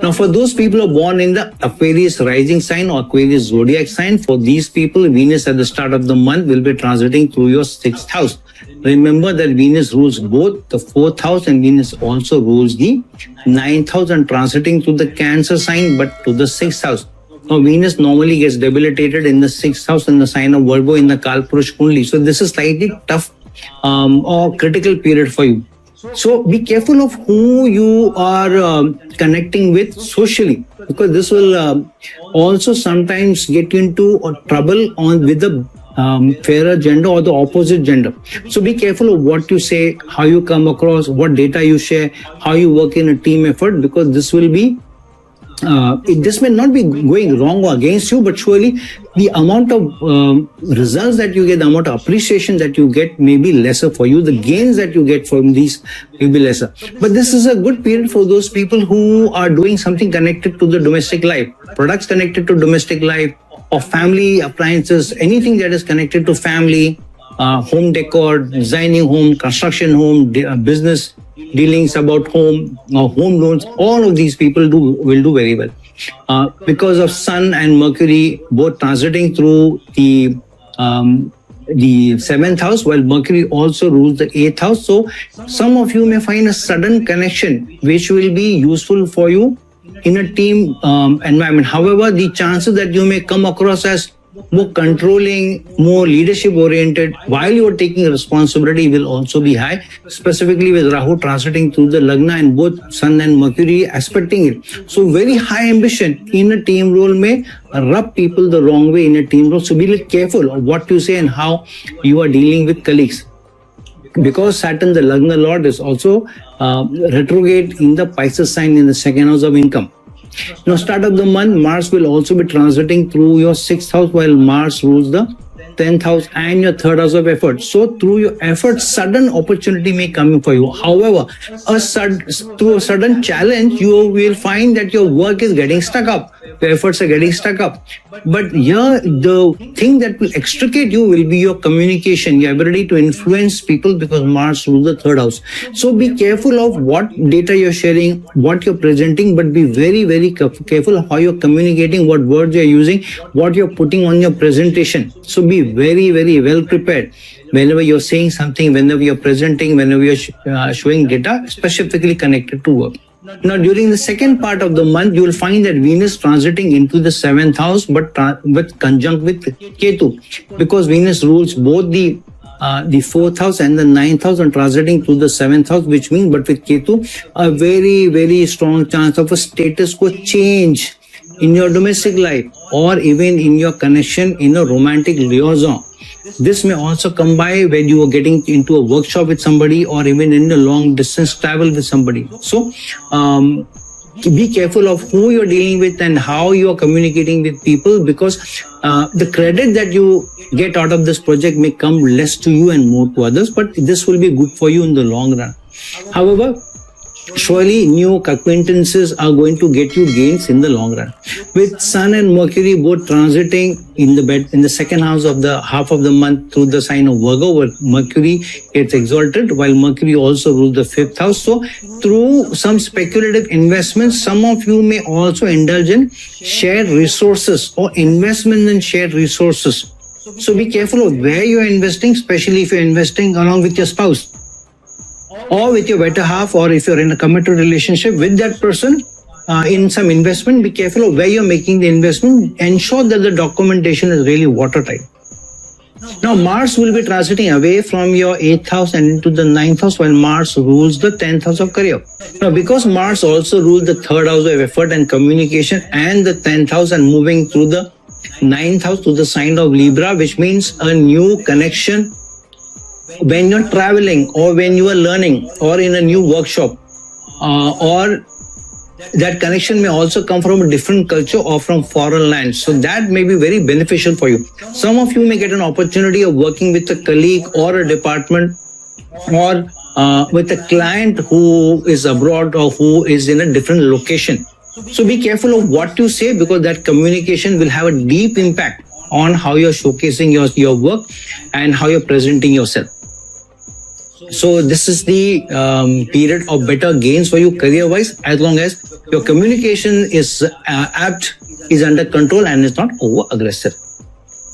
Now, for those people who are born in the Aquarius rising sign or Aquarius zodiac sign, for these people, Venus at the start of the month will be transiting through your 6th house. Remember that Venus rules both the 4th house and Venus also rules the 9th house and transiting through the Cancer sign but to the 6th house. Now, Venus normally gets debilitated in the 6th house in the sign of Virgo in the Kalpurush Kundli. So, this is slightly tough or critical period for you. So be careful of who you are connecting with socially, because this will also sometimes get you into trouble with the fairer gender or the opposite gender. So be careful of what you say, how you come across, what data you share, how you work in a team effort, because this will be this may not be going wrong or against you, but surely the amount of results that you get, the amount of appreciation that you get may be lesser for you. The gains that you get from these will be lesser. But this is a good period for those people who are doing something connected to the domestic life, products connected to domestic life or family appliances, anything that is connected to family, home decor, designing home, construction home, business dealings about home or home loans. All of these people will do very well because of Sun and Mercury both transiting through the 7th house, while Mercury also rules the 8th house. So some of you may find a sudden connection which will be useful for you in a team environment. However, the chances that you may come across as more controlling, more leadership oriented while you are taking responsibility will also be high, specifically with Rahu transiting through the Lagna and both Sun and Mercury aspecting it. So very high ambition in a team role may rub people the wrong way in a team role. So be a little careful of what you say and how you are dealing with colleagues. Because Saturn, the Lagna Lord, is also retrograde in the Pisces sign in the 2nd house of income. Now, start of the month, Mars will also be transiting through your 6th house, while Mars rules the 10th house and your 3rd house of effort. So, through your effort, sudden opportunity may come for you. However, through a sudden challenge, you will find that your work is getting stuck up. Your efforts are getting stuck up. But here, the thing that will extricate you will be your communication, your ability to influence people, because Mars rules the 3rd house. So be careful of what data you're sharing, what you're presenting, but be very, very careful of how you're communicating, what words you're using, what you're putting on your presentation. So be very, very well prepared whenever you're saying something, whenever you're presenting, whenever you're showing data specifically connected to work. Now, during the second part of the month, you will find that Venus transiting into the 7th house, but conjunct with Ketu, because Venus rules both the 4th house and the 9th house and transiting through the 7th house, which means, but with Ketu, a very, very strong chance of a status quo change in your domestic life or even in your connection in a romantic liaison. This may also come by when you are getting into a workshop with somebody or even in a long distance travel with somebody. So be careful of who you're dealing with and how you are communicating with people, because the credit that you get out of this project may come less to you and more to others, but this will be good for you in the long run. However, surely new acquaintances are going to get you gains in the long run. With Sun and Mercury both transiting in the 2nd house of the half of the month through the sign of Virgo, where Mercury gets exalted, while Mercury also rules the 5th house. So through some speculative investments, some of you may also indulge in shared resources or investment in shared resources. So be careful of where you are investing, especially if you're investing along with your spouse or with your better half, or if you're in a committed relationship with that person in some investment. Be careful of where you're making the investment. Ensure that the documentation is really watertight. Now, Mars will be transiting away from your 8th house and into the 9th house, while Mars rules the 10th house of career. Now, because Mars also rules the 3rd house of effort and communication and the 10th house, and moving through the 9th house to the sign of Libra, which means a new connection when you're traveling or when you are learning or in a new workshop, or that connection may also come from a different culture or from foreign lands. So that may be very beneficial for you. Some of you may get an opportunity of working with a colleague or a department or with a client who is abroad or who is in a different location. So be careful of what you say, because that communication will have a deep impact on how you're showcasing your work and how you're presenting yourself. So this is the period of better gains for you career-wise, as long as your communication is apt, is under control and is not over aggressive.